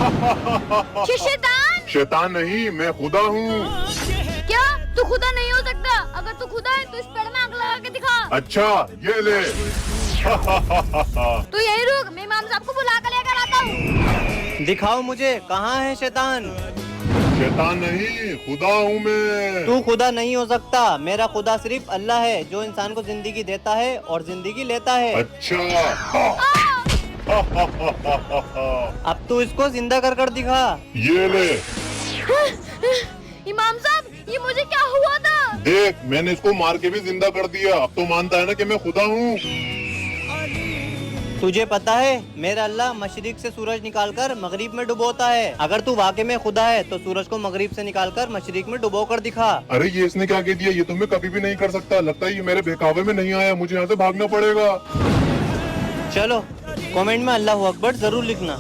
शैतान। शैतान नहीं, मैं खुदा हूँ। क्या तू खुदा नहीं हो सकता? अगर तू खुदा है तो इस पेड़ में आग लगा के दिखा। अच्छा ये ले। तू यही रुक, मैं इमाम साहब को बुला कर लेकर आता हूँ। दिखाओ मुझे, कहाँ है शैतान? शैतान नहीं, खुदा हूँ मैं। तू खुदा नहीं हो सकता। मेरा खुदा सिर्फ अल्लाह है, जो इंसान को जिंदगी देता है और जिंदगी लेता है। अच्छा। अब तू इसको जिंदा कर दिखा। ये ले। इमाम साहब, ये मुझे क्या हुआ था? देख, मैंने इसको मार के भी जिंदा कर दिया। अब तो मानता है ना कि मैं खुदा हूँ। तुझे पता है, मेरा अल्लाह मशरिक से सूरज निकालकर मगरिब में डुबोता है। अगर तू वाकई में खुदा है तो सूरज को मगरिब से निकालकर मशरिक में डुबो कर दिखा। अरे ये इसने क्या कह दिया? ये तो मैं कभी भी नहीं कर सकता। लगता है ये मेरे बहकावे में नहीं आया। मुझे यहाँ से भागना पड़ेगा। चलो, कमेंट में अल्लाह अकबर जरूर लिखना।